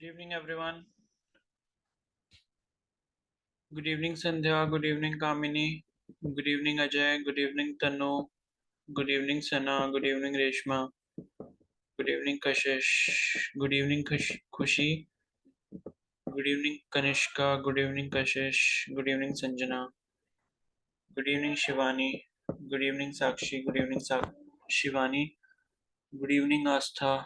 Good evening, everyone. Good evening, Sandhya. Good evening, Kamini. Good evening, Ajay. Good evening, Tanu. Good evening, Sana. Good evening, Reshma. Good evening, Kashish. Good evening, Khushi. Good evening, Kanishka. Good evening, Kashish. Good evening, Sanjana. Good evening, Shivani. Good evening, Sakshi. Good evening, Shivani. Good evening, Astha.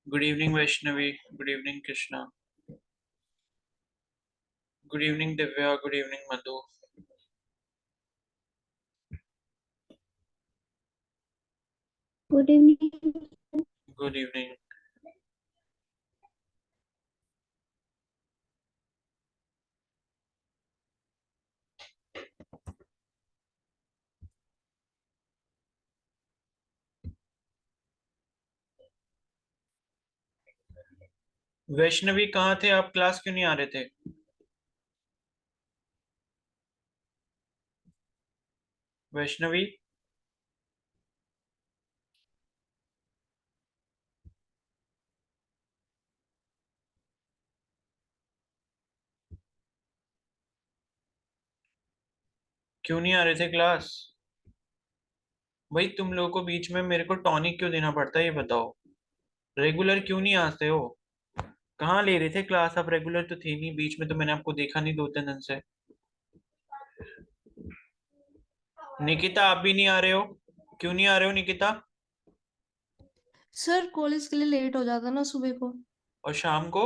Good evening, Vaishnavi. Good evening, Krishna. Good evening, Divya. Good evening, Madhu. Good evening. Good evening. Vaishnavi कहाँ थे आप? Class क्यों नहीं आ रहे थे? वैष्णवी, क्यों नहीं आ रहे थे क्लास? भाई तुम लोगों को बीच में मेरे को टॉनिक क्यों देना पड़ता है ये बताओ। रेगुलर क्यों नहीं आते हो? कहाँ ले रहे थे क्लास आप? रेगुलर तो थे नहीं, बीच में तो मैंने आपको देखा नहीं 2-3 दिन से। निकिता आप भी नहीं आ रहे हो? क्यों नहीं आ रहे हो निकिता? सर कॉलेज के लिए लेट हो जाता ना सुबह को। और शाम को?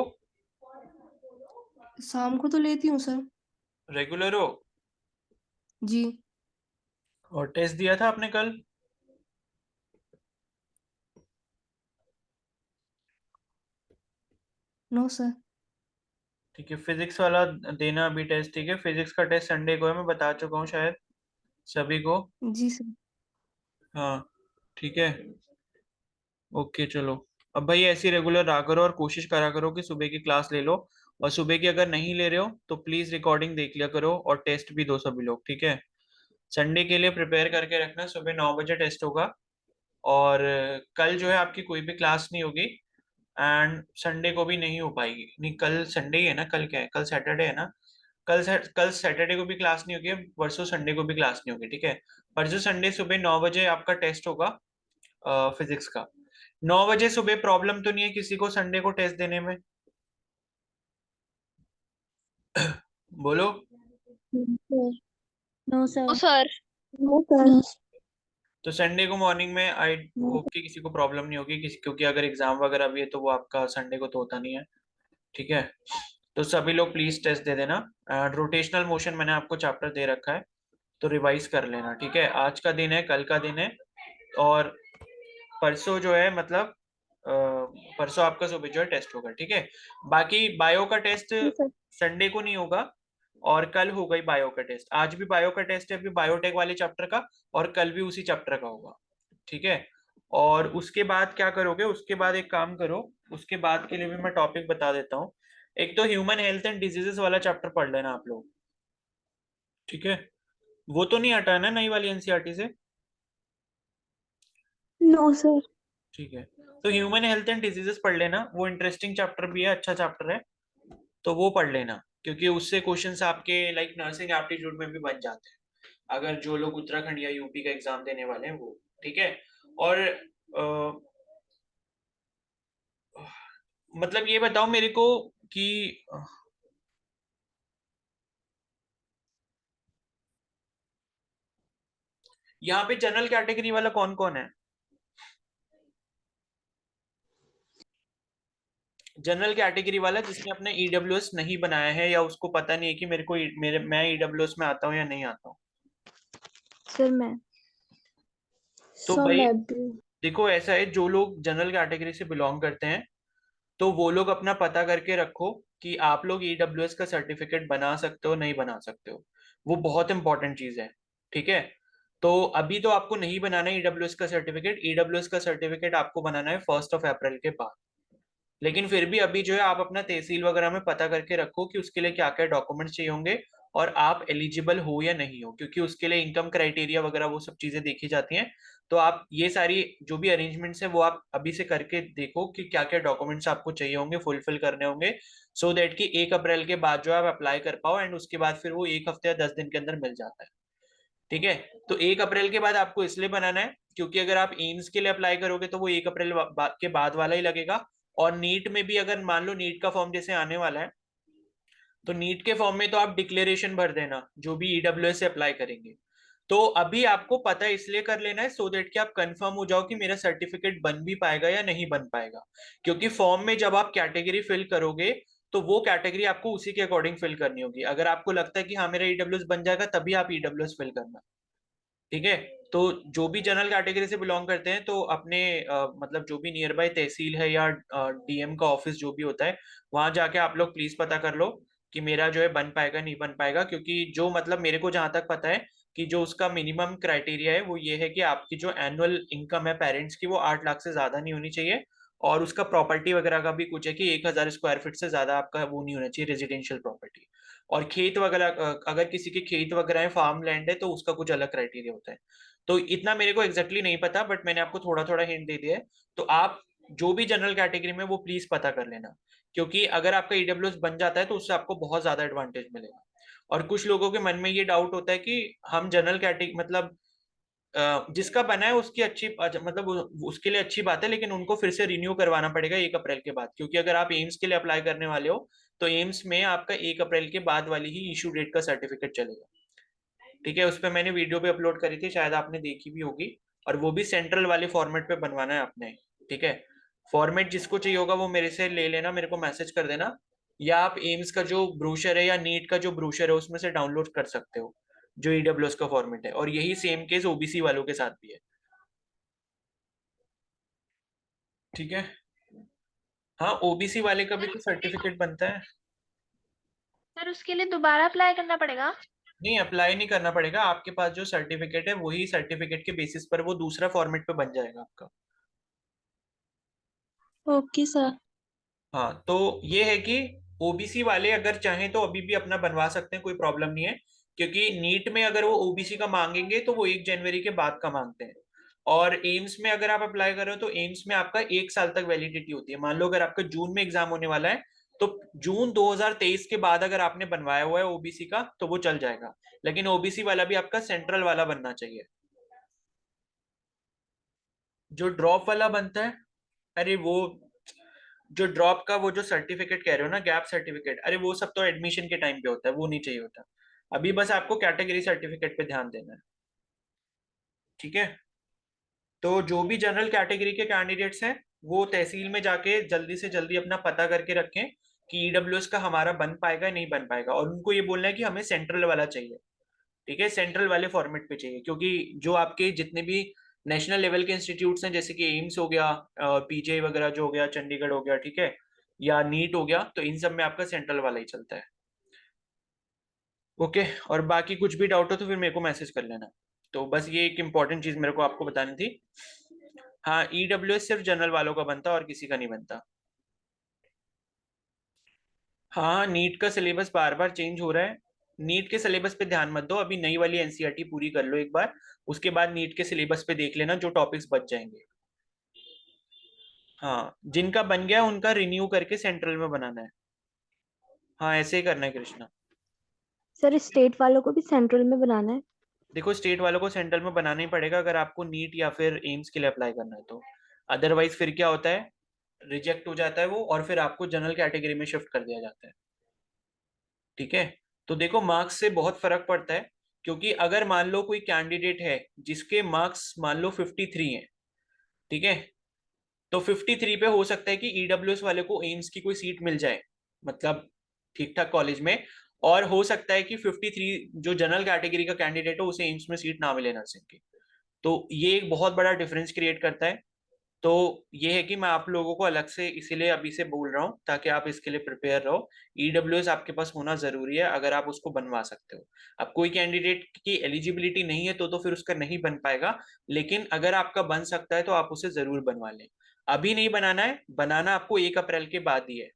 शाम को तो लेती हूँ सर। रेगुलर हो? जी। और टेस्ट दिया था आपने कल? No sir. ठीक है, फिजिक्स वाला देना अभी टेस्ट। ठीक है, फिजिक्स का टेस्ट संडे को है, मैं बता चुका हूँ शायद सभी को। जी सर। हाँ ठीक है, ओके चलो। अब भाई ऐसी रेगुलर रहा करो और कोशिश करा करो कि सुबह की क्लास ले लो। और सुबह की अगर नहीं ले रहे हो तो प्लीज रिकॉर्डिंग देख लिया करो और टेस्ट भी दो सभी लोग, ठीक है? संडे के लिए प्रिपेयर करके रखना, सुबह 9 बजे टेस्ट होगा। और कल जो है आपकी कोई भी क्लास नहीं होगी। एंड संडे को भी नहीं हो पाएगी। नहीं, कल संडे ही है ना? कल क्या है? कल सैटरडे है ना? कल सैटरडे को भी क्लास नहीं होगी, परसों संडे को भी क्लास नहीं होगी, ठीक है? परसों संडे सुबह 9 बजे आपका टेस्ट होगा फिजिक्स का। 9 बजे सुबह। प्रॉब्लम तो नहीं है किसी को संडे को टेस्ट देने में? बोलो। No sir. Sir. No sir. तो संडे को मॉर्निंग में आई होप कि किसी को प्रॉब्लम नहीं होगी क्योंकि अगर एग्जाम वगैरह भी है तो वो आपका संडे को तो होता नहीं है, ठीक है? तो सभी लोग प्लीज टेस्ट दे देना। रोटेशनल मोशन मैंने आपको चैप्टर दे रखा है, तो रिवाइज कर लेना, ठीक है? आज का दिन है, कल का दिन है। और परसों जो है मतलब परसों आपका सुबह जो है टेस्ट होगा, ठीक है? बाकी बायो का टेस्ट संडे को नहीं होगा। और कल होगा ही बायो का टेस्ट। आज भी बायो का टेस्ट है, अभी बायोटेक वाले चैप्टर का। और कल भी उसी चैप्टर का होगा, ठीक है? और उसके बाद क्या करोगे? उसके बाद एक काम करो, उसके बाद के लिए भी मैं टॉपिक बता देता हूँ। एक तो ह्यूमन हेल्थ एंड डिजीजेस वाला चैप्टर पढ़ लेना आप लोग, ठीक है? वो तो नहीं हटाना नई वाली एनसीईआरटी से? No sir. ठीक है, तो ह्यूमन हेल्थ एंड डिजीजेस पढ़ लेना, वो इंटरेस्टिंग चैप्टर भी है, अच्छा चैप्टर है। तो वो पढ़ लेना, क्योंकि उससे क्वेश्चंस आपके लाइक नर्सिंग एप्टीट्यूड में भी बन जाते हैं, अगर जो लोग उत्तराखंड या यूपी का एग्जाम देने वाले हैं वो, ठीक है? और मतलब ये बताओ मेरे को कि यहाँ पे जनरल कैटेगरी वाला कौन कौन है? जनरल कैटेगरी वाला जिसने अपने ईडब्ल्यूएस नहीं बनाया है, या उसको पता नहीं है कि मेरे को मैं ईडब्ल्यूएस में आता हूँ या नहीं आता हूँ? सर मैं। तो सर भाई मैं। देखो, ऐसा है, जो लोग जनरल कैटेगरी से बिलोंग करते हैं तो वो लोग अपना पता करके रखो कि आप लोग ईडब्ल्यूएस का सर्टिफिकेट बना सकते हो नहीं बना सकते हो। वो बहुत इंपॉर्टेंट चीज है, ठीक है? तो अभी तो आपको नहीं बनाना है ईडब्ल्यूएस का सर्टिफिकेट। ईडब्ल्यूएस का सर्टिफिकेट आपको बनाना है 1 अप्रैल के बाद। लेकिन फिर भी अभी जो है आप अपना तहसील वगैरह में पता करके रखो कि उसके लिए क्या क्या डॉक्यूमेंट्स चाहिए होंगे। और आप एलिजिबल हो या नहीं हो, क्योंकि उसके लिए इनकम क्राइटेरिया वगैरह वो सब चीजें देखी जाती हैं। तो आप ये सारी जो भी अरेंजमेंट्स है वो आप अभी से करके देखो कि क्या क्या डॉक्यूमेंट्स आपको चाहिए होंगे, फुलफिल करने होंगे, सो दैट कि 1 अप्रैल के बाद जो आप अप्लाई कर पाओ, एंड उसके बाद फिर वो 1 हफ्ते या 10 दिन के अंदर मिल जाता है। ठीक है। तो 1 अप्रैल के बाद आपको इसलिए बनाना है क्योंकि अगर आप एम्स के लिए अप्लाई करोगे तो वो 1 अप्रैल के बाद वाला ही लगेगा। और नीट में भी अगर मान लो नीट का फॉर्म जैसे आने वाला है, तो नीट के फॉर्म में तो आप डिक्लेरेशन भर देना जो भी ईडब्ल्यूएस से अप्लाई करेंगे। तो अभी आपको पता इसलिए कर लेना है सो देट कि आप कंफर्म हो जाओ कि मेरा सर्टिफिकेट बन भी पाएगा या नहीं बन पाएगा। क्योंकि फॉर्म में जब आप कैटेगरी फिल करोगे तो वो कैटेगरी आपको उसी के अकॉर्डिंग फिल करनी होगी। अगर आपको लगता है कि हाँ मेरा ईडब्ल्यूएस बन जाएगा तभी आप ईडब्ल्यूएस फिल करना। ठीक है। तो जो भी जनरल कैटेगरी से बिलोंग करते हैं तो अपने मतलब जो भी नियर बाय तहसील है या डीएम का ऑफिस जो भी होता है, वहां जाके आप लोग प्लीज पता कर लो कि मेरा जो है बन पाएगा नहीं बन पाएगा। क्योंकि जो मतलब मेरे को जहां तक पता है कि जो उसका मिनिमम क्राइटेरिया है वो ये है कि आपकी जो एनुअल इनकम है पेरेंट्स की वो 8 लाख से ज्यादा नहीं होनी चाहिए। और उसका प्रॉपर्टी वगैरह का भी कुछ है कि 1,000 स्क्वायर फीट से ज्यादा आपका वो नहीं होना चाहिए रेजिडेंशियल प्रॉपर्टी। और खेत वगैरह अगर किसी के खेत वगैरह है, फार्म लैंड है, तो उसका कुछ अलग क्राइटेरिया होता है। तो इतना मेरे को एग्जैक्टली नहीं पता, बट मैंने आपको थोड़ा थोड़ा हिंट दे दिया है। तो आप जो भी जनरल कैटेगरी में वो प्लीज पता कर लेना। क्योंकि अगर आपका ईडब्ल्यूएस बन जाता है तो उससे आपको बहुत ज्यादा एडवांटेज मिलेगा। और कुछ लोगों के मन में ये डाउट होता है कि हम जनरल कैटेगरी मतलब जिसका बना है उसकी अच्छी मतलब उसके लिए अच्छी बात है, लेकिन उनको फिर से रिन्यू करवाना पड़ेगा 1 अप्रैल के बाद। क्योंकि अगर आप एम्स के लिए अप्लाई करने वाले हो तो एम्स में आपका 1 अप्रैल के बाद वाली ही इशू डेट का सर्टिफिकेट चलेगा। ठीक है। उस पर मैंने वीडियो भी अपलोड करी थी, शायद आपने देखी भी होगी। और वो भी सेंट्रल वाले फॉर्मेट पे बनवाना है आपने। ठीक है। फॉर्मेट जिसको चाहिए होगा वो मेरे से ले लेना, मेरे को मैसेज कर देना। या आप एम्स का जो ब्रोशर है या नीट का जो ब्रोशर है उसमें से डाउनलोड कर सकते हो, जो ईडब्ल्यूएस का फॉर्मेट है। और यही सेम केस ओबीसी वालों के साथ भी है। ठीक है। हाँ, ओबीसी वाले का भी तो सर्टिफिकेट बनता है। सर उसके लिए दोबारा अप्लाई करना पड़ेगा? नहीं, अप्लाई नहीं करना पड़ेगा। आपके पास जो सर्टिफिकेट है वही सर्टिफिकेट के बेसिस पर वो दूसरा फॉर्मेट पे बन जाएगा आपका। Okay sir. हाँ, तो ये है कि ओबीसी वाले अगर चाहें तो अभी भी अपना बनवा सकते हैं, कोई प्रॉब्लम नहीं है। क्योंकि नीट में अगर वो ओबीसी का मांगेंगे तो वो 1 जनवरी के बाद का मांगते हैं। और एम्स में अगर आप अप्लाई कर रहे हो तो एम्स में आपका 1 साल तक वैलिडिटी होती है। मान लो अगर आपका जून में एग्जाम होने वाला है तो जून 2023 के बाद अगर आपने बनवाया हुआ है ओबीसी का तो वो चल जाएगा। लेकिन ओबीसी वाला भी आपका सेंट्रल वाला बनना चाहिए। जो ड्रॉप वाला बनता है, अरे वो जो ड्रॉप का वो जो सर्टिफिकेट कह रहे हो ना, गैप सर्टिफिकेट, अरे वो सब तो एडमिशन के टाइम पे होता है, वो नहीं चाहिए होता। अभी बस आपको कैटेगरी सर्टिफिकेट पे ध्यान देना है। ठीक है। तो जो भी जनरल कैटेगरी के कैंडिडेट्स हैं वो तहसील में जाके जल्दी से जल्दी अपना पता करके रखें कि ईडब्ल्यूएस का हमारा बन पाएगा नहीं बन पाएगा। और उनको ये बोलना है कि हमें सेंट्रल वाला चाहिए। ठीक है, सेंट्रल वाले फॉर्मेट पे चाहिए। क्योंकि जो आपके जितने भी नेशनल लेवल के इंस्टीट्यूट्स हैं जैसे कि एम्स हो गया, पीजे वगैरह जो हो गया, चंडीगढ़ हो गया, ठीक है, या नीट हो गया, तो इन सब में आपका सेंट्रल वाला ही चलता है। ओके। और बाकी कुछ भी डाउट हो तो फिर मेरे को मैसेज कर लेना। तो बस ये एक इम्पॉर्टेंट चीज मेरे को आपको बतानी थी। हाँ, ईडब्ल्यूएस सिर्फ जनरल वालों का बनता और किसी का नहीं बनता। हाँ, नीट का सिलेबस बार बार चेंज हो रहा है। नीट के सिलेबस पे ध्यान मत दो, अभी नई वाली एनसीईआरटी पूरी कर लो एक बार। उसके बाद नीट के सिलेबस पे देख लेना जो टॉपिक्स बच जाएंगे। हाँ, जिनका बन गया उनका रिन्यू करके सेंट्रल में बनाना है। हाँ, ऐसे ही करना है कृष्णा। सर स्टेट वालों को भी सेंट्रल में बनाना है? देखो, स्टेट वालों को सेंट्रल में बनाना ही पड़ेगा अगर आपको नीट या फिर एम्स के लिए अप्लाई करना है तो। अदरवाइज फिर क्या होता है, रिजेक्ट हो जाता है वो और फिर आपको जनरल कैटेगरी में शिफ्ट कर दिया जाता है। ठीक है। तो देखो, मार्क्स से बहुत फर्क पड़ता है। क्योंकि अगर मान लो कोई कैंडिडेट है जिसके मार्क्स मान लो 53 हैं, ठीक है, तो 53 पे हो सकता है कि ईडब्ल्यूएस वाले को एम्स की कोई सीट मिल जाए, मतलब ठीक ठाक कॉलेज में। और हो सकता है कि 53 जो जनरल कैटेगरी का कैंडिडेट हो उसे एम्स में सीट ना मिले नर्सिंग की। तो ये एक बहुत बड़ा डिफरेंस क्रिएट करता है। तो ये है कि मैं आप लोगों को अलग से इसीलिए अभी से बोल रहा हूँ ताकि आप इसके लिए प्रिपेयर रहो। ईडब्ल्यूएस आपके पास होना जरूरी है अगर आप उसको बनवा सकते हो। अब कोई कैंडिडेट की एलिजिबिलिटी नहीं है तो फिर उसका नहीं बन पाएगा। लेकिन अगर आपका बन सकता है तो आप उसे जरूर बनवा लें। अभी नहीं बनाना है, बनाना आपको 1 अप्रैल के बाद ही है।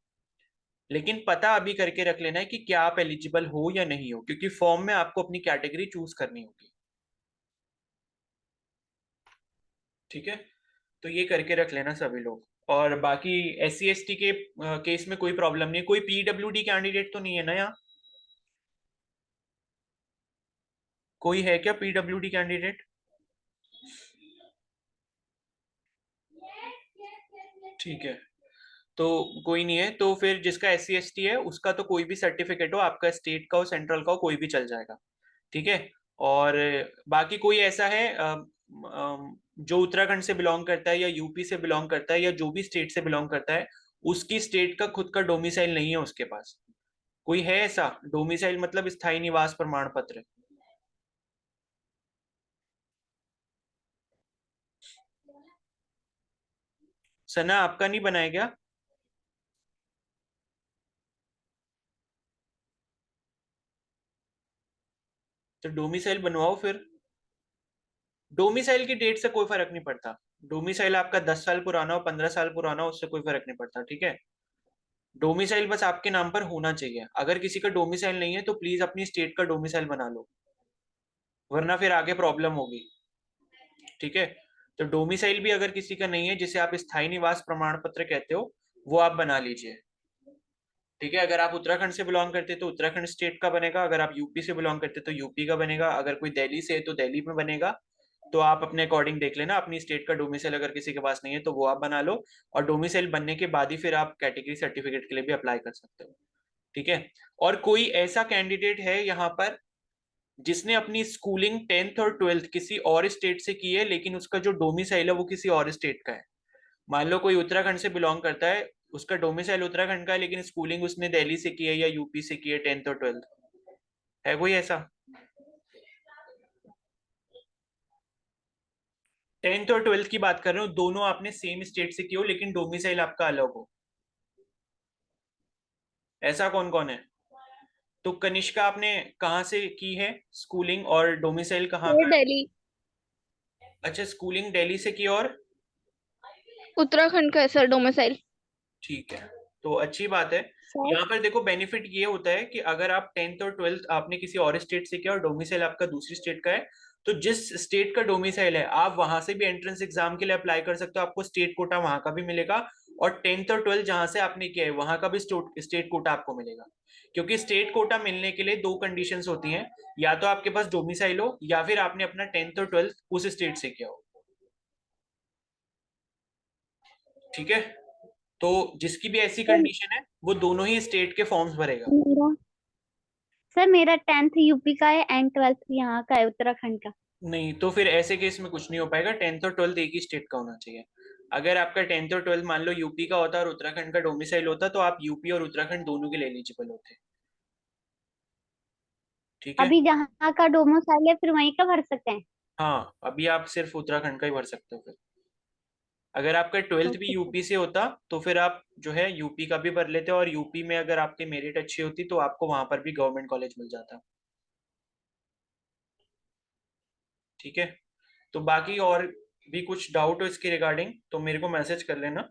लेकिन पता अभी करके रख लेना है कि क्या आप एलिजिबल हो या नहीं हो, क्योंकि फॉर्म में आपको अपनी कैटेगरी चूज करनी होगी। ठीक है, तो ये करके रख लेना सभी लोग। और बाकी SC ST के केस में कोई प्रॉब्लम नहीं है। कोई PWD कैंडिडेट तो नहीं है ना यहाँ? कोई है क्या PWD कैंडिडेट? ठीक है, तो कोई नहीं है। तो फिर जिसका SC ST है उसका तो कोई भी सर्टिफिकेट हो, आपका स्टेट का हो सेंट्रल का हो, कोई भी चल जाएगा। ठीक है। और बाकी कोई ऐसा है जो उत्तराखंड से बिलोंग करता है या यूपी से बिलोंग करता है या जो भी स्टेट से बिलोंग करता है, उसकी स्टेट का खुद का डोमिसाइल नहीं है उसके पास? कोई है ऐसा? डोमिसाइल मतलब स्थायी निवास प्रमाण पत्र। सना, आपका नहीं बनाया क्या? तो डोमिसाइल बनवाओ फिर। डोमिसाइल की डेट से कोई फर्क नहीं पड़ता। डोमिसाइल आपका 10 साल पुराना हो, 15 साल पुराना हो, उससे कोई फर्क नहीं पड़ता। ठीक है, डोमिसाइल बस आपके नाम पर होना चाहिए। अगर किसी का डोमिसाइल नहीं है तो प्लीज अपनी स्टेट का डोमिसाइल बना लो, वरना फिर आगे प्रॉब्लम होगी। ठीक है, तो डोमिसाइल भी अगर किसी का नहीं है, जिसे आप स्थायी निवास प्रमाण पत्र कहते हो, वो आप बना लीजिए। ठीक है, अगर आप उत्तराखंड से बिलोंग करते तो उत्तराखंड स्टेट का बनेगा, अगर आप यूपी से बिलोंग करते तो यूपी का बनेगा, अगर कोई दिल्ली से है तो दिल्ली में बनेगा। तो आप अपने अकॉर्डिंग देख लेना। अपनी स्टेट का डोमिसाइल अगर किसी के पास नहीं है तो वो आप बना लो, और डोमिसाइल बनने के बाद ही फिर आप कैटेगरी सर्टिफिकेट के लिए भी अप्लाई कर सकते हो। ठीक है। और कोई ऐसा कैंडिडेट है यहाँ पर जिसने अपनी स्कूलिंग 10th और 12th किसी और स्टेट से की है, लेकिन उसका जो डोमिसाइल है वो किसी और स्टेट का है? मान लो कोई उत्तराखंड से बिलोंग करता है, उसका डोमिसाइल उत्तराखंड का है, लेकिन स्कूलिंग उसने दिल्ली से की है या यूपी से की है 10th और 12th। है कोई ऐसा? 10th और 12th की बात कर रहे हो, दोनों आपने सेम स्टेट से की हो लेकिन डोमिसाइल आपका अलग हो। ऐसा कौन कौन है? तो कनिष्का, आपने कहाँ से की है स्कूलिंग और डोमिसाइल कहाँ ये का है? दिल्ली। अच्छा, स्कूलिंग दिल्ली से की और उत्तराखंड का है सर डोमिसाइल। ठीक है, तो अच्छी बात है। सर यहाँ पर देखो बेनिफिट ये होता है कि अगर आप 10th और 12th आपने किसी और स्टेट से किया और डोमिसाइल आपका दूसरी स्टेट का है, तो जिस स्टेट का डोमिसाइल है आप वहां से भी एंट्रेंस एग्जाम के लिए अप्लाई कर सकते हो, आपको स्टेट कोटा वहां का भी मिलेगा। और 10th और 12th जहां से आपने किया है वहां का भी स्टेट कोटा आपको मिलेगा। क्योंकि स्टेट कोटा मिलने के लिए दो कंडीशंस होती हैं, या तो आपके पास डोमिसाइल हो या फिर आपने अपना 10th और 12th उस स्टेट से किया हो। ठीक है, तो जिसकी भी ऐसी कंडीशन है वो दोनों ही स्टेट के फॉर्म्स भरेगा। मेरा सर मेरा 10th यूपी का है एंड 12th यहाँ का है उत्तराखंड का। नहीं, तो फिर ऐसे केस में कुछ नहीं हो पाएगा। 10th और 12th एक ही स्टेट का होना चाहिए। अगर आपका 10th और 12th मान लो यूपी का होता और उत्तराखंड का डोमिसाइल होता, तो आप यूपी और उत्तराखंड दोनों के लिए एलिजिबल होते। ठीक है। अभी जहाँ का डोमिसाइल है फिर वहीं का भर सकते हैं। हाँ, अभी आप सिर्फ उत्तराखंड का ही भर सकते हो फिर। अगर आपका 12th भी ओके सर। यूपी से होता तो फिर आप जो है यूपी का भी भर लेते, और यूपी में अगर आपकी मेरिट अच्छी होती तो आपको वहां पर भी गवर्नमेंट कॉलेज मिल जाता। ठीक है, तो बाकी और भी कुछ डाउट हो इसके रिगार्डिंग तो मेरे को मैसेज कर लेना।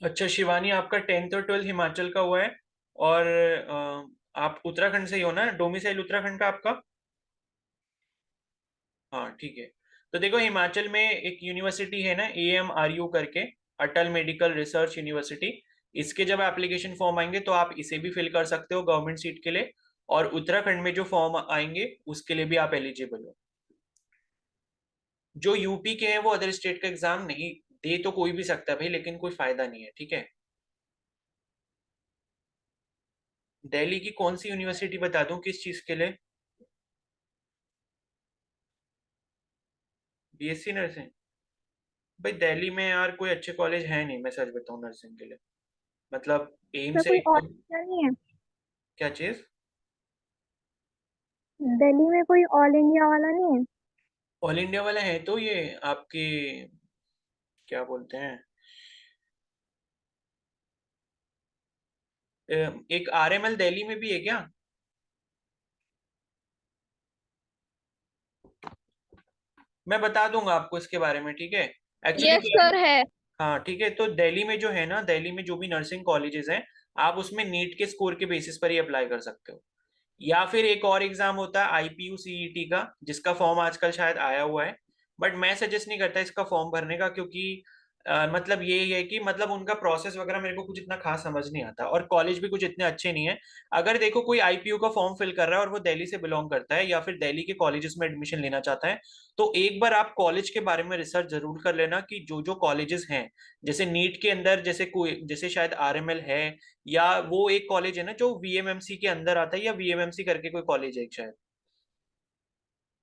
अच्छा शिवानी, आपका 10th और 12th हिमाचल का हुआ है, और आप उत्तराखंड से ही हो ना? डोमिसाइल उत्तराखंड का आपका? हाँ ठीक है। तो देखो हिमाचल में एक यूनिवर्सिटी है ना, AMRU करके, अटल मेडिकल रिसर्च यूनिवर्सिटी। इसके जब एप्लीकेशन फॉर्म आएंगे तो आप इसे भी फिल कर सकते हो गवर्नमेंट सीट के लिए, और उत्तराखंड में जो फॉर्म आएंगे उसके लिए भी आप एलिजिबल हो। जो यूपी के हैं वो अदर स्टेट का एग्जाम नहीं दे तो कोई भी सकता है भाई, लेकिन कोई फायदा नहीं है। ठीक है, दिल्ली की कौन सी यूनिवर्सिटी बता दूं किस चीज के लिए? BSc nursing? भाई दिल्ली में यार कोई अच्छे कॉलेज है नहीं, मैं सच बताऊं नर्सिंग के लिए। मतलब सर एम्स है कोई एक और तो। नहीं है? क्या चीज? दिल्ली में कोई ऑल इंडिया वाला नहीं है? ऑल इंडिया वाला है तो ये आपके क्या बोलते हैं, एक RML दिल्ली में भी है क्या? मैं बता दूंगा आपको इसके बारे में। ठीक है, एक्चुअली यस क्या है सर है। हाँ ठीक है, तो दिल्ली में जो है ना, दिल्ली में जो भी नर्सिंग कॉलेजेस हैं, आप उसमें नीट के स्कोर के बेसिस पर ही अप्लाई कर सकते हो। या फिर एक और एग्जाम होता है आईपीयू सीईटी का, जिसका फॉर्म आजकल शायद आया हुआ है, बट मैं सजेस्ट नहीं करता इसका फॉर्म भरने का, क्योंकि मतलब ये है कि मतलब उनका प्रोसेस वगैरह मेरे को कुछ इतना खास समझ नहीं आता, और कॉलेज भी कुछ इतने अच्छे नहीं है। अगर देखो कोई आईपीयू का फॉर्म फिल कर रहा है और वो दिल्ली से बिलोंग करता है या फिर दिल्ली के कॉलेजेस में एडमिशन लेना चाहता है, तो एक बार आप कॉलेज के बारे में रिसर्च जरूर कर लेना कि जो जो कॉलेजेस हैं, जैसे नीट के अंदर जैसे कोई, जैसे शायद आरएमएल है, या वो एक कॉलेज है ना जो वीएमएमसी के अंदर आता है, या वीएमएमसी करके कोई कॉलेज है एक शायद,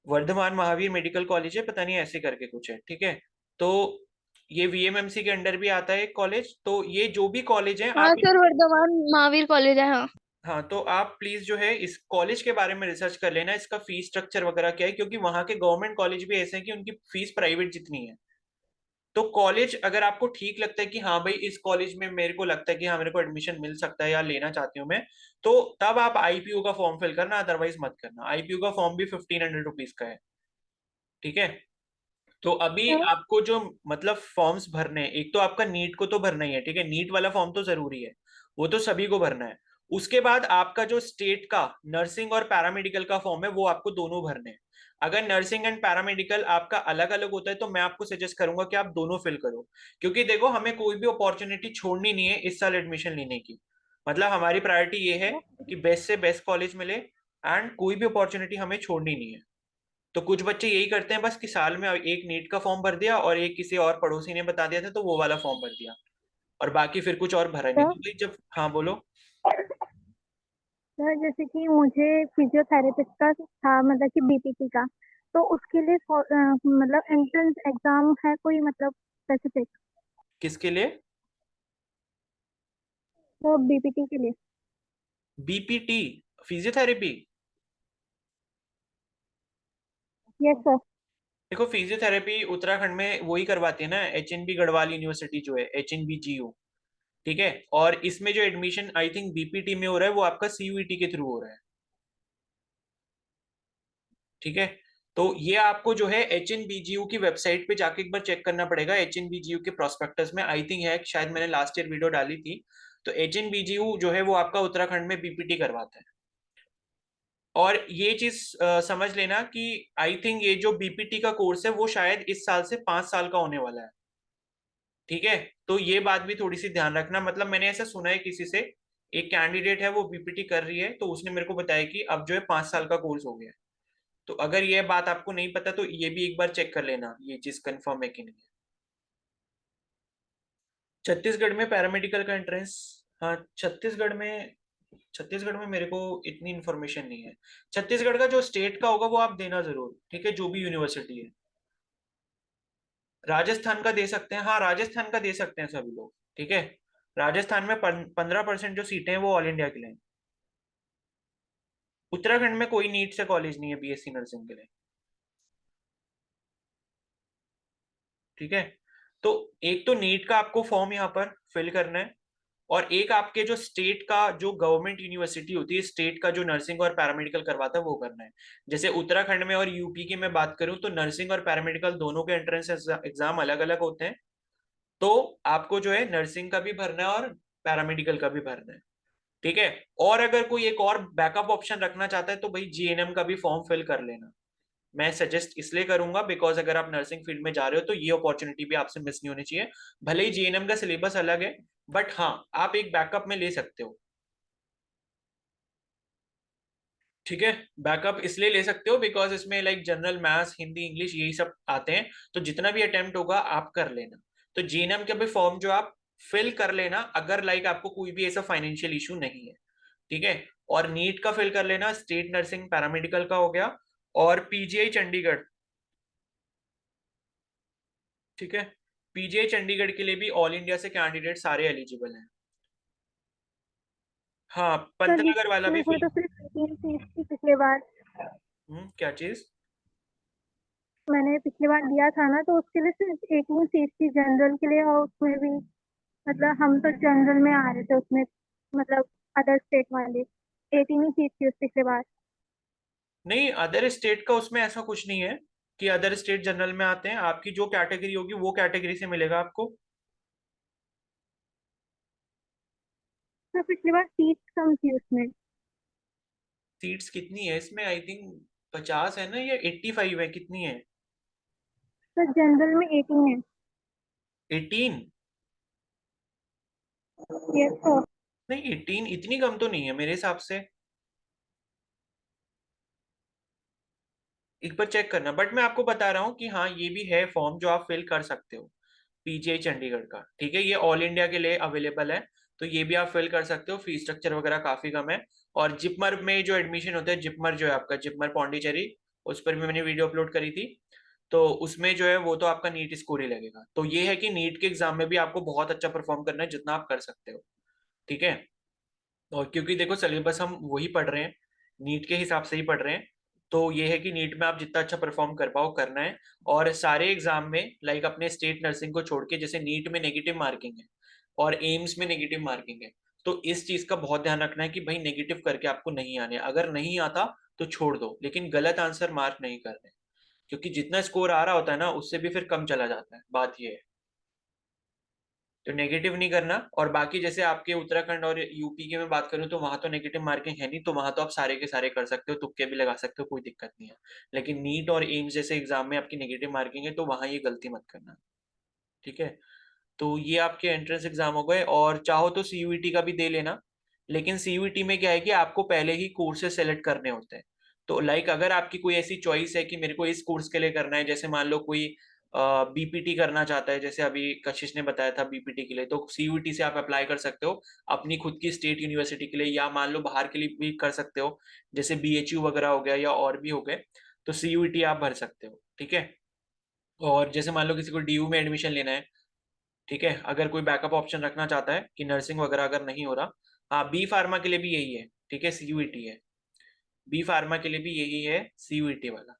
वर्धमान महावीर मेडिकल कॉलेज है, पता नहीं ऐसे करके कुछ है, ठीक है। तो ये वीएमएमसी के अंडर भी आता है एक कॉलेज, तो ये जो भी कॉलेज है हाँ आप, सर, वर्धमान महावीर कॉलेज है। हाँ हाँ तो आप प्लीज जो है इस कॉलेज के बारे में रिसर्च कर लेना, इसका फीस स्ट्रक्चर वगैरह क्या है, क्योंकि वहां के गवर्नमेंट कॉलेज भी ऐसे हैं कि उनकी फीस प्राइवेट जितनी है। तो कॉलेज अगर आपको ठीक लगता है कि हाँ भाई इस कॉलेज में मेरे को लगता है कि हाँ मेरे को एडमिशन मिल सकता है या लेना चाहती हूँ मैं, तो तब आप आईपीयू का फॉर्म फिल करना, अदरवाइज मत करना। आईपीयू का फॉर्म भी 1500 रुपीज का है, ठीक है। तो अभी सर। आपको जो मतलब फॉर्म्स भरने हैं, एक तो आपका नीट को तो भरना ही है, ठीक है, नीट वाला फॉर्म तो जरूरी है, वो तो सभी को भरना है। उसके बाद आपका जो स्टेट का नर्सिंग और पैरामेडिकल का फॉर्म है वो आपको दोनों भरने हैं। अगर नर्सिंग एंड पैरामेडिकल आपका अलग अलग होता है तो मैं आपको सजेस्ट करूंगा कि आप दोनों फिल करो, क्योंकि देखो हमें कोई भी अपॉर्चुनिटी छोड़नी नहीं है इस साल एडमिशन लेने की। मतलब हमारी प्रायोरिटी ये है कि बेस्ट से बेस्ट कॉलेज मिले, एंड कोई भी अपॉर्चुनिटी हमें छोड़नी नहीं है। तो कुछ बच्चे यही करते हैं बस कि साल में एक नीट का फॉर्म भर दिया और एक किसी और पड़ोसी ने बता दिया था तो वो वाला फॉर्म भर दिया, और बाकी फिर कुछ और भरा नहीं, सर, तो भाई जब, हाँ बोलो। सर जैसे कि मुझे फिजियोथेरेपिस्ट का था, मतलब कि बीपीटी का, तो उसके लिए मतलब एंट्रेंस एग्जाम है कोई, मतलब स्पेसिफिक? किसके लिए? वो बीपीटी के लिए। BPT, physiotherapy? Yes sir. देखो फिजियोथेरेपी उत्तराखंड में वही करवाती है ना, एचएनबी गढ़वाल यूनिवर्सिटी जो है, एचएनबीजीयू, ठीक है। और इसमें जो एडमिशन आई थिंक बीपीटी में हो रहा है वो आपका सीयूईटी के थ्रू हो रहा है, ठीक है। तो ये आपको जो है एचएनबीजीयू की वेबसाइट पे जाके एक बार चेक करना पड़ेगा, एचएनबीजीयू के प्रोस्पेक्टस में आई थिंक है, शायद मैंने लास्ट ईयर वीडियो डाली थी। तो एचएनबीजीयू जो है वो आपका उत्तराखंड में बीपीटी करवाता है। और ये चीज समझ लेना कि आई थिंक ये जो बीपीटी का कोर्स है वो शायद इस साल से 5 साल का होने वाला है, ठीक है। तो ये बात भी थोड़ी सी ध्यान रखना, मतलब मैंने ऐसा सुना है किसी से, एक कैंडिडेट है वो बीपीटी कर रही है, तो उसने मेरे को बताया कि अब जो है 5 साल का कोर्स हो गया है। तो अगर ये बात आपको नहीं पता तो ये भी एक बार चेक कर लेना ये चीज कंफर्म है कि नहीं है। छत्तीसगढ़ में पैरामेडिकल का एंट्रेंस, हाँ छत्तीसगढ़ में मेरे को इतनी इन्फॉर्मेशन नहीं है। छत्तीसगढ़ का जो स्टेट का होगा वो आप देना जरूर, ठीक है, जो भी यूनिवर्सिटी है। राजस्थान का दे सकते हैं, हाँ राजस्थान का दे सकते हैं सभी लोग, ठीक है। राजस्थान में 15% जो सीटें हैं वो ऑल इंडिया के लिए हैं। उत्तराखंड में कोई नीट से कॉलेज नहीं है बीएससी नर्सिंग के लिए, ठीक है। तो एक तो नीट का आपको फॉर्म यहाँ पर फिल करना है, और एक आपके जो स्टेट का जो गवर्नमेंट यूनिवर्सिटी होती है, स्टेट का जो नर्सिंग और पैरामेडिकल करवाता है वो करना है। जैसे उत्तराखंड में और यूपी की मैं बात करूं तो नर्सिंग और पैरामेडिकल दोनों के एंट्रेंस एग्जाम अलग अलग होते हैं। तो आपको जो है नर्सिंग का भी भरना है और पैरामेडिकल का भी भरना है, ठीक है। और अगर कोई एक और बैकअप ऑप्शन रखना चाहता है तो भाई जीएनएम का भी फॉर्म फिल कर लेना। मैं सजेस्ट इसलिए करूंगा बिकॉज अगर आप नर्सिंग फील्ड में जा रहे हो तो ये अपॉर्चुनिटी भी आपसे मिस नहीं होनी चाहिए। भले ही जीएनएम का सिलेबस अलग है, बट हाँ आप एक बैकअप में ले सकते हो, ठीक है। बैकअप इसलिए ले सकते हो बिकॉज इसमें like general maths Hindi English यही सब आते हैं, तो जितना भी अटेम्प्ट होगा आप कर लेना। तो जीएनएम का भी फॉर्म जो आप फिल कर लेना अगर लाइक आपको कोई भी ऐसा फाइनेंशियल इशू नहीं है, ठीक है। और नीट का फिल कर लेना, स्टेट नर्सिंग पैरामेडिकल का हो गया, और पीजीआई चंडीगढ़, ठीक है। पीजीआई चंडीगढ़ के लिए भी ऑल इंडिया से कैंडिडेट सारे एलिजिबल हैं। हाँ सर पंतनगर वाला भी इसमें फिल, तो सिर्फ 18 सीट थी पिछले बार। क्या चीज? मैंने पिछली बार दिया था ना, तो उसके लिए सिर्फ 18 सीट थी जनरल के लिए, और उसमें भी मतलब हम तो जनरल में आ रहे थे उसमें, मतलब अदर स्टेट वाले। 18 ही सीट थी उस पिछले बार। नहीं अदर स्टेट का उसमें ऐसा कुछ नहीं है कि अदर स्टेट जनरल में आते हैं, आपकी जो कैटेगरी होगी वो कैटेगरी से मिलेगा आपको। सर पिछली बार सीट कम थी उसमें। सीट्स कितनी है इसमें? आई थिंक 50 है ना, या 85 है, कितनी है? सर जनरल में 18 है। 18? Yes sir. नहीं, 18 इतनी कम तो नहीं है मेरे हिसाब से। एक बार चेक करना, बट मैं आपको बता रहा हूँ कि हाँ ये भी है फॉर्म जो आप फिल कर सकते हो, पीजीआई चंडीगढ़ का। ठीक है, ये ऑल इंडिया के लिए अवेलेबल है, तो ये भी आप फिल कर सकते हो। फीस स्ट्रक्चर वगैरह काफी कम है। और जिपमर में जो एडमिशन होता है, जिपमर जो है आपका, जिपमर पौंडीचेरी, उस पर भी मैंने वीडियो अपलोड करी थी। तो उसमें जो है वो तो आपका नीट स्कोर ही लगेगा। तो ये है कि नीट के एग्जाम में भी आपको बहुत अच्छा परफॉर्म करना है, जितना आप कर सकते हो। ठीक है, और क्योंकि देखो सिलेबस हम वही पढ़ रहे हैं, नीट के हिसाब से ही पढ़ रहे हैं, तो ये है कि नीट में आप जितना अच्छा परफॉर्म कर पाओ करना है। और सारे एग्जाम में लाइक अपने स्टेट नर्सिंग को छोड़ के, जैसे नीट में नेगेटिव मार्किंग है और एम्स में नेगेटिव मार्किंग है, तो इस चीज का बहुत ध्यान रखना है कि भाई नेगेटिव करके आपको नहीं आने। अगर नहीं आता तो छोड़ दो, लेकिन गलत आंसर मार्क नहीं करने, क्योंकि जितना स्कोर आ रहा होता है ना उससे भी फिर कम चला जाता है। बात ये है, तो नेगेटिव नहीं करना। और बाकी जैसे आपके उत्तराखंड और यूपी की मैं बात करूं, तो वहां तो नेगेटिव मार्किंग है नहीं, तो वहां तो आप सारे के सारे कर सकते हो, तुक्के भी लगा सकते हो, कोई दिक्कत नहीं है। लेकिन नीट और एम्स जैसे एग्जाम में आपकी नेगेटिव मार्किंग है, तो वहां ये गलती मत करना। ठीक है, तो ये आपके एंट्रेंस एग्जाम हो गए। और चाहो तो सीयूईटी का भी दे लेना, लेकिन सीयूईटी में क्या है कि आपको पहले ही कोर्सेज सेलेक्ट करने होते हैं। तो लाइक अगर आपकी कोई ऐसी चॉइस है कि मेरे को इस कोर्स के लिए करना है, जैसे मान लो कोई बीपीटी करना चाहता है, जैसे अभी कशिश ने बताया था बीपीटी के लिए, तो सीयूईटी से आप अप्लाई कर सकते हो अपनी खुद की स्टेट यूनिवर्सिटी के लिए, या मान लो बाहर के लिए भी कर सकते हो, जैसे बीएचयू वगैरह हो गया या और भी हो गए, तो सीयूईटी आप भर सकते हो। ठीक है, और जैसे मान लो किसी को डीयू में एडमिशन लेना है, ठीक है, अगर कोई बैकअप ऑप्शन रखना चाहता है कि नर्सिंग वगैरह अगर नहीं हो रहा, हाँ बी फार्मा के लिए भी यही है। ठीक है, सीयूईटी है, बी फार्मा के लिए भी यही है, सीयूईटी वाला।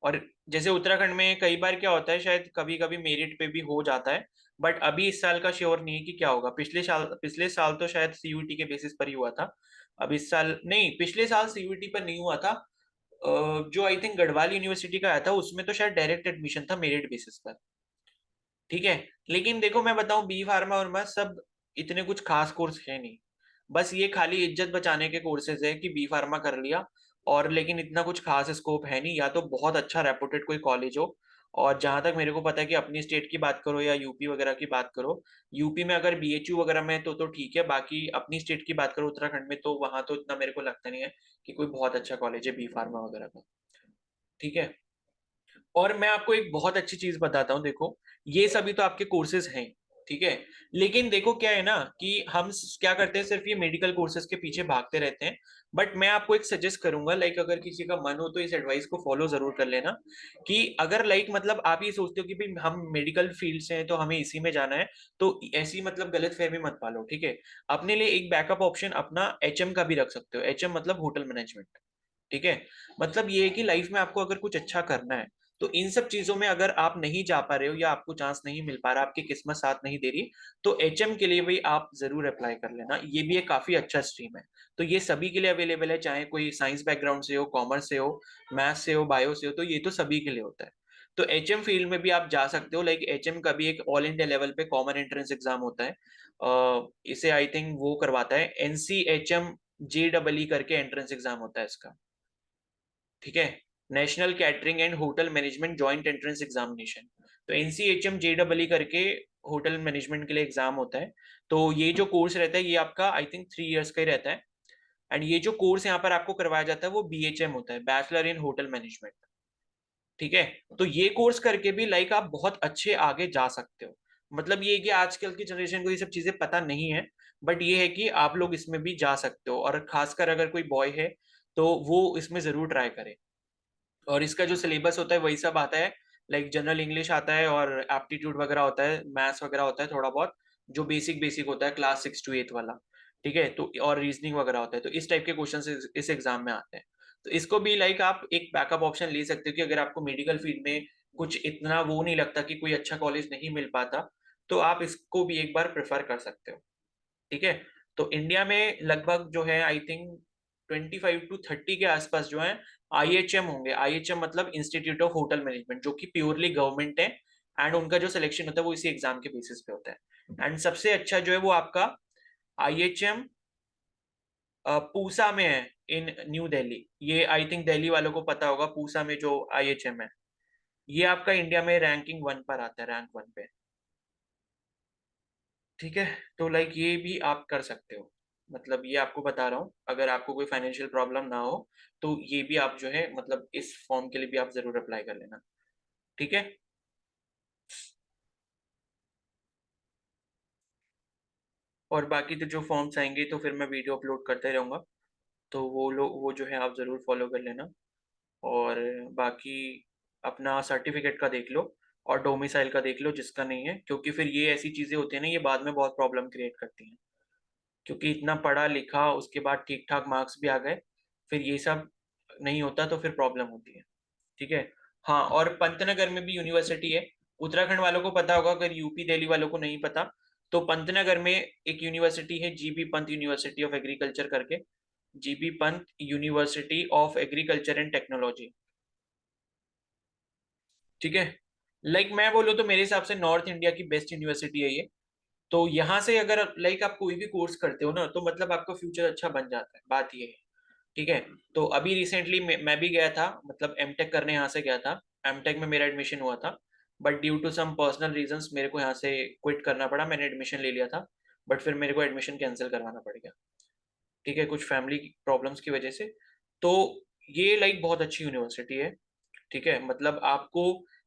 और जैसे उत्तराखंड में कई बार क्या होता है, शायद कभी कभी मेरिट पे भी हो जाता है, बट अभी इस साल का श्योर नहीं है कि क्या होगा। पिछले साल तो शायद सीयूईटी के बेसिस पर ही हुआ था। अब इस साल नहीं, पिछले साल सीयूईटी पर नहीं हुआ था। जो आई थिंक गढ़वाल यूनिवर्सिटी का आया था, उसमें तो शायद डायरेक्ट एडमिशन था मेरिट बेसिस पर। ठीक है, लेकिन देखो मैं बताऊं, बी फार्मा और मैं सब इतने कुछ खास कोर्स है नहीं, बस ये खाली इज्जत बचाने के कोर्सेज है कि बी फार्मा कर लिया, और लेकिन इतना कुछ खास स्कोप है नहीं। या तो बहुत अच्छा रेपुटेड कोई कॉलेज हो, और जहां तक मेरे को पता है कि अपनी स्टेट की बात करो या यूपी वगैरह की बात करो, यूपी में अगर बीएचयू वगैरह में तो ठीक है, बाकी अपनी स्टेट की बात करो उत्तराखंड में, तो वहां तो इतना मेरे को लगता नहीं है कि कोई बहुत अच्छा कॉलेज है बी फार्मा वगैरह का। ठीक है, और मैं आपको एक बहुत अच्छी चीज बताता हूँ, देखो ये सभी तो आपके कोर्सेज हैं, ठीक है, लेकिन देखो क्या है ना कि हम क्या करते हैं, सिर्फ ये मेडिकल कोर्सेज के पीछे भागते रहते हैं। बट मैं आपको एक सजेस्ट करूंगा, लाइक अगर किसी का मन हो तो इस एडवाइस को फॉलो जरूर कर लेना, कि अगर लाइक मतलब आप ये सोचते हो कि भाई हम मेडिकल फील्ड से हैं तो हमें इसी में जाना है, तो ऐसी मतलब गलत फहमी मत पालो। ठीक है, अपने लिए एक बैकअप ऑप्शन अपना एचएम का भी रख सकते हो। एचएम मतलब होटल मैनेजमेंट। ठीक है, मतलब ये है कि लाइफ में आपको अगर कुछ अच्छा करना है, तो इन सब चीजों में अगर आप नहीं जा पा रहे हो या आपको चांस नहीं मिल पा रहा, आपकी किस्मत साथ नहीं दे रही, तो एचएम के लिए भाई आप जरूर अप्लाई कर लेना। ये भी एक काफी अच्छा स्ट्रीम है, तो ये सभी के लिए अवेलेबल है, चाहे कोई साइंस बैकग्राउंड से हो, कॉमर्स से हो, मैथ्स से हो, बायो से हो, तो ये तो सभी के लिए होता है। तो एचएम फील्ड में भी आप जा सकते हो। लाइक एचएम का भी एक ऑल इंडिया लेवल पे कॉमन एंट्रेंस एग्जाम होता है, इसे आई थिंक वो करवाता है एनसीएचएम जेडबलई करके एंट्रेंस एग्जाम होता है इसका। ठीक है, national catering and hotel management joint entrance examination. तो एनसीएचएम जेडबलई करके होटल मैनेजमेंट के लिए एग्जाम होता है। तो ये जो कोर्स रहता है ये आपका आई थिंक 3 इयर्स का ही रहता है। एंड ये जो कोर्स यहाँ पर आपको करवाया जाता है वो बीएचएम होता है, बैचलर इन होटल मैनेजमेंट। ठीक है, तो ये कोर्स करके भी लाइक आप बहुत अच्छे आगे जा सकते हो। मतलब ये है कि आजकल की जनरेशन को ये सब चीजें पता नहीं है, बट ये है कि आप लोग इसमें भी जा सकते हो, और खासकर अगर कोई बॉय है तो वो इसमें जरूर ट्राई करे। और इसका जो सिलेबस होता है वही सब आता है, लाइक जनरल इंग्लिश आता है, और एप्टीट्यूड वगैरह होता है, मैथ्स वगैरह होता है थोड़ा बहुत, जो बेसिक बेसिक होता है क्लास 6 to 8 वाला। ठीक है, तो और रीजनिंग वगैरह होता है, तो इस टाइप के क्वेश्चन इस एग्जाम में आते हैं। तो इसको भी लाइक आप एक बैकअप ऑप्शन ले सकते हो कि अगर आपको मेडिकल फील्ड में कुछ इतना वो नहीं लगता कि कोई अच्छा कॉलेज नहीं मिल पाता, तो आप इसको भी एक बार प्रेफर कर सकते हो। ठीक है, तो इंडिया में लगभग जो है आई थिंक 25 to 30 के आसपास जो है आईएचएम होंगे। आईएचएम मतलब इंस्टीट्यूट ऑफ होटल मैनेजमेंट, जो कि प्योरली गवर्नमेंट है, एंड उनका जो सिलेक्शन होता है वो इसी एग्जाम के बेसिस पे होता है। एंड सबसे अच्छा जो है वो आपका IHM पूसा में है, इन न्यू दिल्ली। ये आई थिंक दिल्ली वालों को पता होगा, पूसा में जो IHM है, ये आपका इंडिया में रैंकिंग 1 पर आता है, रैंक 1 पे। ठीक है, तो लाइक ये भी आप कर सकते हो, मतलब ये आपको बता रहा हूँ, अगर आपको कोई फाइनेंशियल प्रॉब्लम ना हो तो ये भी आप जो है मतलब इस फॉर्म के लिए भी आप जरूर अप्लाई कर लेना। ठीक है, और बाकी तो जो फॉर्म्स आएंगे तो फिर मैं वीडियो अपलोड करते रहूँगा, तो वो जो है आप ज़रूर फॉलो कर लेना। और बाकी अपना सर्टिफिकेट का देख लो और डोमिसाइल का देख लो जिसका नहीं है, क्योंकि फिर ये ऐसी चीज़ें होती हैं ना, ये बाद में बहुत प्रॉब्लम क्रिएट करती हैं, क्योंकि इतना पढ़ा लिखा उसके बाद ठीक ठाक मार्क्स भी आ गए, फिर ये सब नहीं होता तो फिर प्रॉब्लम होती है। ठीक है, हाँ, और पंतनगर में भी यूनिवर्सिटी है, उत्तराखंड वालों को पता होगा, अगर यूपी दिल्ली वालों को नहीं पता तो पंतनगर में एक यूनिवर्सिटी है, GB Pant university of agriculture करके, GB Pant university of agriculture and technology. ठीक है, लाइक मैं बोलूँ तो मेरे हिसाब से नॉर्थ इंडिया की बेस्ट यूनिवर्सिटी है ये। तो यहाँ से अगर लाइक आप कोई भी कोर्स करते हो ना, तो मतलब आपका फ्यूचर अच्छा बन जाता है, बात ये है। ठीक है, तो अभी रिसेंटली मैं भी गया था, मतलब एमटेक करने यहाँ से गया था, एमटेक में मेरा एडमिशन हुआ था, but due to some personal reasons मेरे को यहाँ से क्विट करना पड़ा, मैंने एडमिशन ले लिया था, बट फिर मेरे को एडमिशन कैंसिल करवाना पड़ गया। ठीक है, कुछ फैमिली प्रॉब्लम्स की वजह से। तो ये लाइक बहुत अच्छी यूनिवर्सिटी है। ठीक है, मतलब आपको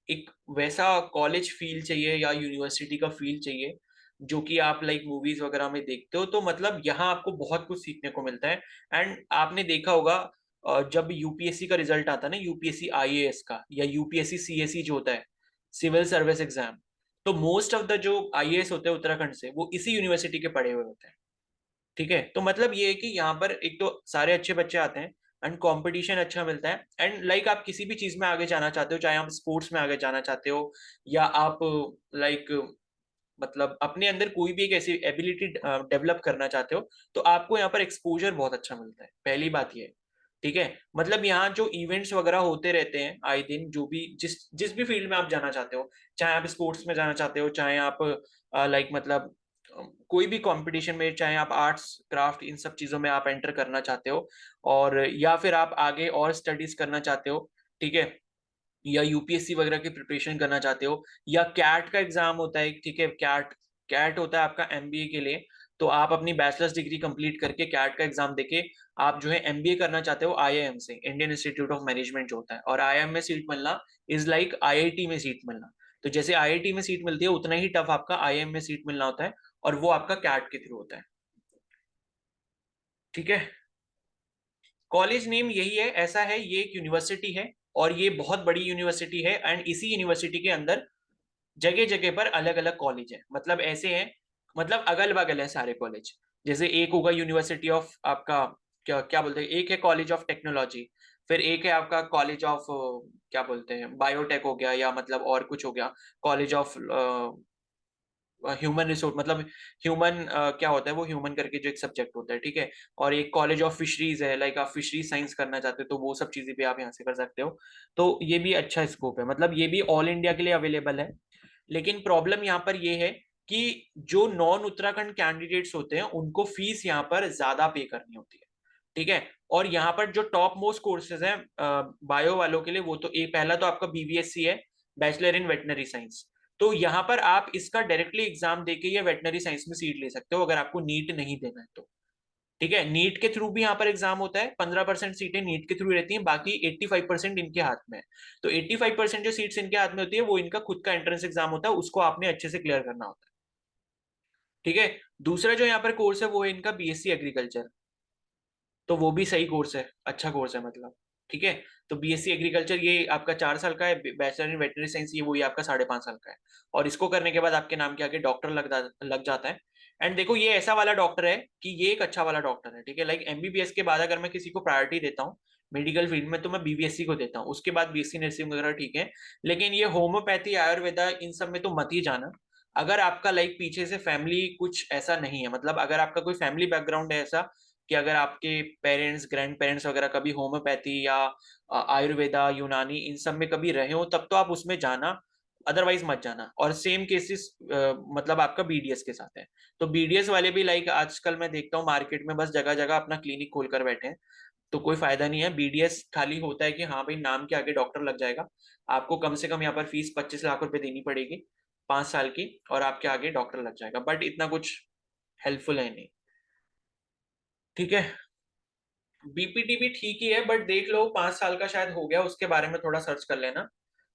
एक वैसा कॉलेज फील चाहिए या यूनिवर्सिटी का फील चाहिए जो कि आप लाइक मूवीज वगैरह में देखते हो, तो मतलब यहाँ आपको बहुत कुछ सीखने को मिलता है। एंड आपने देखा होगा जब यूपीएससी का रिजल्ट आता है ना, यूपीएससी IAS का या यूपीएससी CSE जो होता है, सिविल सर्विस एग्जाम, तो मोस्ट ऑफ द जो IAS होते हैं उत्तराखंड से वो इसी यूनिवर्सिटी के पढ़े हुए होते हैं। ठीक है, तो मतलब ये है कि यहाँ पर एक तो सारे अच्छे बच्चे आते हैं एंड कंपटीशन अच्छा मिलता है, एंड लाइक आप किसी भी चीज में आगे जाना चाहते हो, चाहे आप स्पोर्ट्स में आगे जाना चाहते हो या आप लाइक मतलब अपने अंदर कोई भी एक ऐसी एबिलिटी डेवलप करना चाहते हो, तो आपको यहाँ पर एक्सपोजर बहुत अच्छा मिलता है, पहली बात ये है। ठीक है, मतलब यहाँ जो इवेंट्स वगैरह होते रहते हैं आए दिन, जो भी जिस जिस भी फील्ड में आप जाना चाहते हो, चाहे आप स्पोर्ट्स में जाना चाहते हो, चाहे आप लाइक मतलब कोई भी कंपटीशन में, चाहे आप आर्ट्स क्राफ्ट इन सब चीजों में आप एंटर करना चाहते हो, और या फिर आप आगे और स्टडीज करना चाहते हो, ठीक है, या यूपीएससी वगैरह की प्रिपरेशन करना चाहते हो, या कैट का एग्जाम होता है, ठीक है, कैट कैट होता है आपका एमबीए के लिए, तो आप अपनी बैचलर्स डिग्री कंप्लीट करके कैट का एग्जाम देके आप जो है एमबीए करना चाहते हो IIM से, इंडियन इंस्टीट्यूट ऑफ मैनेजमेंट जो होता है, और IIM में सीट मिलना इज लाइक IIT में सीट मिलना। तो जैसे IIT में सीट मिलती है उतना ही टफ आपका IIM में सीट मिलना होता है, और वो आपका कैट के थ्रू होता है। ठीक है, कॉलेज नेम यही है, ऐसा है, ये एक यूनिवर्सिटी है और ये बहुत बड़ी यूनिवर्सिटी है, एंड इसी यूनिवर्सिटी के अंदर जगह जगह पर अलग अलग कॉलेज है, मतलब ऐसे हैं, मतलब अगल बगल है सारे कॉलेज। जैसे एक होगा यूनिवर्सिटी ऑफ आपका क्या क्या बोलते हैं, एक है कॉलेज ऑफ टेक्नोलॉजी, फिर एक है आपका कॉलेज ऑफ क्या बोलते हैं बायोटेक हो गया, या मतलब और कुछ हो गया, कॉलेज ऑफ ह्यूमन रिसोर्स, मतलब ह्यूमन क्या होता है वो, ह्यूमन करके जो एक सब्जेक्ट होता है। ठीक है, और एक कॉलेज ऑफ फिशरीज है, लाइक आप फिशरीज साइंस करना चाहते हो तो वो सब चीजें भी आप यहाँ से कर सकते हो। तो ये भी अच्छा स्कोप है, मतलब ये भी ऑल इंडिया के लिए अवेलेबल है। लेकिन प्रॉब्लम यहाँ पर ये है कि जो नॉन उत्तराखंड कैंडिडेट्स होते हैं उनको फीस यहाँ पर ज्यादा पे करनी होती है। ठीक है, और यहाँ पर जो टॉप मोस्ट कोर्सेज हैं बायो वालों के लिए, वो तो एक पहला तो आपका BVSC है, बैचलर इन वेटनरी साइंस। तो यहाँ पर आप इसका डायरेक्टली एग्जाम देके या वेटनरी साइंस में सीट ले सकते हो अगर आपको नीट नहीं देना है तो। ठीक है, नीट के थ्रू भी यहाँ पर एग्जाम होता है, 15% सीटें नीट के थ्रू रहती हैं, बाकी 85% इनके हाथ में है। तो 85% जो सीट्स इनके हाथ में होती है वो इनका खुद का एंट्रेंस एग्जाम होता है, उसको आपने अच्छे से क्लियर करना होता है। ठीक है, दूसरा जो यहाँ पर कोर्स है वो है इनका BSc एग्रीकल्चर, तो वो भी सही कोर्स है, अच्छा कोर्स है मतलब। ठीक है, तो BSc एग्रीकल्चर ये आपका 4 साल का है, बैचलर इन वेटनरी साइंस ये वही आपका 5.5 साल का है, और इसको करने के बाद आपके नाम के आगे डॉक्टर लग जाता है। एंड देखो ये ऐसा वाला डॉक्टर है कि ये एक अच्छा वाला डॉक्टर है। ठीक है, लाइक MBBS के बाद अगर मैं किसी को प्रायोरिटी देता हूँ मेडिकल फील्ड में तो मैं BVSC को देता हूँ, उसके बाद BSc नर्सिंग वगैरह ठीक है, लेकिन ये होम्योपैथी आयुर्वेदा इन सब में तो मत ही जाना। अगर आपका लाइक पीछे से फैमिली कुछ ऐसा नहीं है, मतलब अगर आपका कोई फैमिली बैकग्राउंड है ऐसा कि अगर आपके पेरेंट्स ग्रैंड पेरेंट्स वगैरह कभी होम्योपैथी या आयुर्वेदा यूनानी इन सब में कभी रहे हो, तब तो आप उसमें जाना। अदरवाइज मत जाना। और सेम केसेस मतलब आपका बीडीएस के साथ है। तो बीडीएस वाले भी लाइक आजकल मैं देखता हूँ मार्केट में बस जगह जगह अपना क्लिनिक खोलकर बैठे हैं, तो कोई फायदा नहीं है। बीडीएस खाली होता है कि हाँ भाई नाम के आगे डॉक्टर लग जाएगा, आपको कम से कम यहाँ पर फीस 25 लाख रुपए देनी पड़ेगी 5 साल की, और आपके आगे डॉक्टर लग जाएगा, बट इतना कुछ हेल्पफुल है नहीं। ठीक है, बीपीटी भी ठीक ही है, बट देख लो 5 साल का शायद हो गया, उसके बारे में थोड़ा सर्च कर लेना।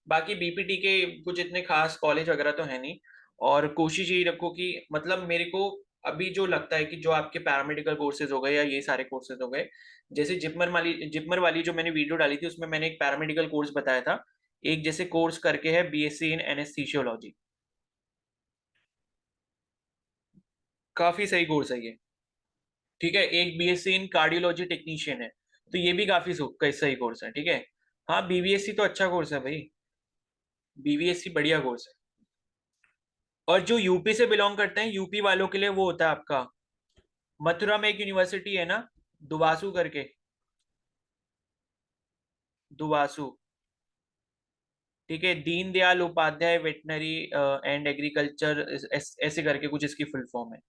बाकी बीपीटी के कुछ इतने खास कॉलेज वगैरह तो है नहीं। और कोशिश यही रखो कि मतलब मेरे को अभी जो लगता है कि जो आपके पैरामेडिकल कोर्सेज हो गए या ये सारे कोर्सेज हो गए, जैसे जिपमर वाली जो मैंने वीडियो डाली थी उसमें मैंने एक पैरामेडिकल कोर्स बताया था, एक जैसे कोर्स करके है बीएससी इन एनेस्थीसियोलॉजी, काफी सही कोर्स है ये। ठीक है, एक बीएससी इन कार्डियोलॉजी टेक्नीशियन है, तो ये भी काफी सही कोर्स है। ठीक है, हाँ बीवीएससी तो अच्छा कोर्स है भाई, बीवीएससी बढ़िया कोर्स है। और जो यूपी से बिलोंग करते हैं, यूपी वालों के लिए वो होता है आपका, मथुरा में एक यूनिवर्सिटी है ना, दुवासू करके, दुवासू। ठीक है, Deendayal Upadhyay veterinary and agriculture ऐसे करके कुछ इसकी फुल फॉर्म है।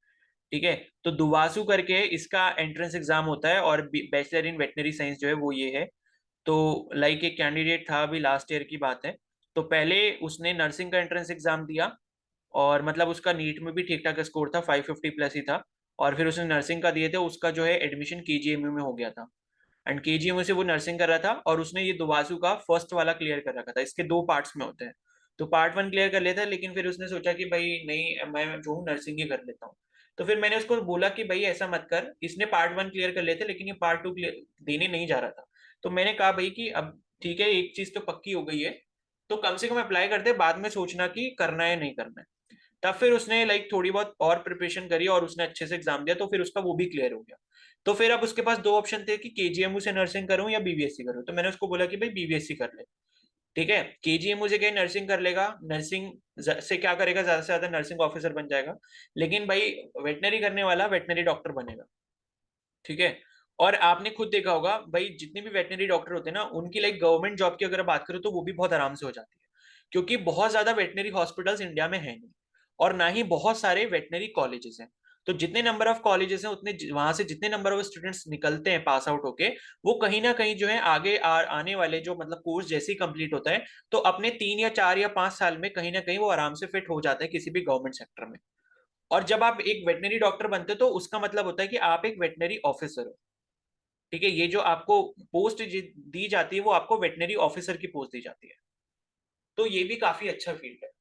ठीक है, तो दुवासू करके इसका एंट्रेंस एग्जाम होता है, और बैचलर इन वेटनरी साइंस जो है वो ये है। तो लाइक एक कैंडिडेट था, अभी लास्ट ईयर की बात है, तो पहले उसने नर्सिंग का एंट्रेंस एग्जाम दिया, और मतलब उसका नीट में भी ठीक ठाक स्कोर था, 550 प्लस ही था। और फिर उसने नर्सिंग का दिए थे, उसका जो है एडमिशन केजीएमयू में हो गया था, एंड केजीएमयू से वो नर्सिंग कर रहा था, और उसने ये दुवासू का फर्स्ट वाला क्लियर कर रखा था। इसके 2 पार्ट्स में होते हैं, तो पार्ट 1 क्लियर कर लेता है, लेकिन फिर उसने सोचा कि भाई नहीं, मैं जो हूँ नर्सिंग ही कर लेता हूँ। तो फिर मैंने उसको बोला कि भाई ऐसा मत कर, इसने पार्ट 1 क्लियर कर लेते, लेकिन ये पार्ट 2 देने नहीं जा रहा था। तो मैंने कहा भाई कि अब ठीक है, एक चीज तो पक्की हो गई है, तो कम से कम अप्लाई कर दे, बाद में सोचना कि करना है नहीं करना है। तब फिर उसने लाइक थोड़ी बहुत और प्रिपरेशन करी, और उसने अच्छे से एग्जाम दिया, तो फिर उसका वो भी क्लियर हो गया। तो फिर अब उसके पास 2 ऑप्शन थे कि केजीएमयू से नर्सिंग करूं या बीबीएससी करूं, तो मैंने उसको बोला कि भाई बीबीएससी कर ले। ठीक है, केजीएमयू से कहीं नर्सिंग कर लेगा, नर्सिंग से क्या करेगा, ज्यादा से ज्यादा नर्सिंग ऑफिसर बन जाएगा, लेकिन भाई वेटनरी करने वाला वेटनरी डॉक्टर बनेगा। ठीक है, और आपने खुद देखा होगा भाई, जितने भी वेटनरी डॉक्टर होते हैं ना, उनकी लाइक गवर्नमेंट जॉब की अगर बात करो तो वो भी बहुत आराम से हो जाती है, क्योंकि बहुत ज्यादा वेटनरी हॉस्पिटल्स इंडिया में है नहीं, और ना ही बहुत सारे वेटनरी कॉलेजेस हैं। तो जितने नंबर ऑफ कॉलेजेस हैं उतने वहां से जितने नंबर ऑफ स्टूडेंट्स निकलते हैं पास आउट होके, वो कहीं ना कहीं जो है आगे आने वाले जो मतलब कोर्स जैसे ही कंप्लीट होता है, तो अपने 3 या 4 या 5 साल में कहीं ना कहीं वो आराम से फिट हो जाता है किसी भी गवर्नमेंट सेक्टर में। और जब आप एक वेटनरी डॉक्टर बनते हो तो उसका मतलब होता है कि आप एक वेटनरी ऑफिसर हो। ठीक है, ये जो आपको पोस्ट दी जाती है वो आपको वेटनरी ऑफिसर की पोस्ट दी जाती है, तो ये भी काफी अच्छा फील्ड है,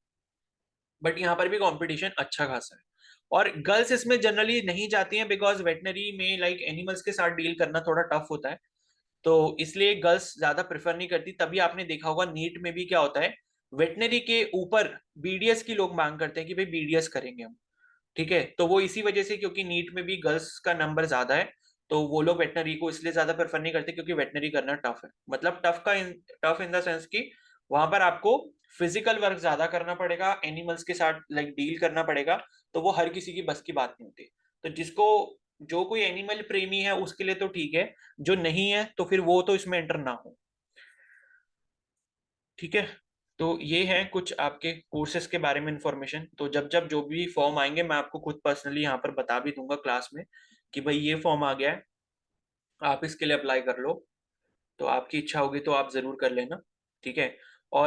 बट यहाँ पर भी कंपटीशन अच्छा खासा है। और गर्ल्स इसमें जनरली नहीं जाती हैं, बिकॉज वेटनरी में लाइक एनिमल्स के साथ डील करना थोड़ा टफ होता है, तो इसलिए गर्ल्स ज्यादा प्रेफर नहीं करती। तभी आपने देखा होगा नीट में भी क्या होता है, वेटनरी के ऊपर बीडीएस की लोग मांग करते हैं कि भाई बीडीएस करेंगे हम। ठीक है, तो वो इसी वजह से, क्योंकि नीट में भी गर्ल्स का नंबर ज्यादा है, तो वो लोग वेटनरी को इसलिए ज्यादा प्रेफर नहीं करते, क्योंकि वेटनरी करना टफ है, मतलब टफ इन द सेंस कि वहां पर आपको फिजिकल वर्क ज्यादा करना पड़ेगा, एनिमल्स के साथ लाइक डील करना पड़ेगा, तो वो हर किसी की बस की बात नहीं होती। तो जिसको जो कोई एनिमल प्रेमी है उसके लिए तो ठीक है, जो नहीं है तो फिर वो तो इसमें एंटर ना हो। ठीक है, तो ये है कुछ आपके कोर्सेज के बारे में इंफॉर्मेशन। तो जब जब जो भी फॉर्म आएंगे मैं आपको खुद पर्सनली यहाँ पर बता भी दूंगा क्लास में कि भाई ये फॉर्म आ गया है, आप इसके लिए अप्लाई कर लो। तो आपकी इच्छा होगी तो आप जरूर कर लेना। ठीक है,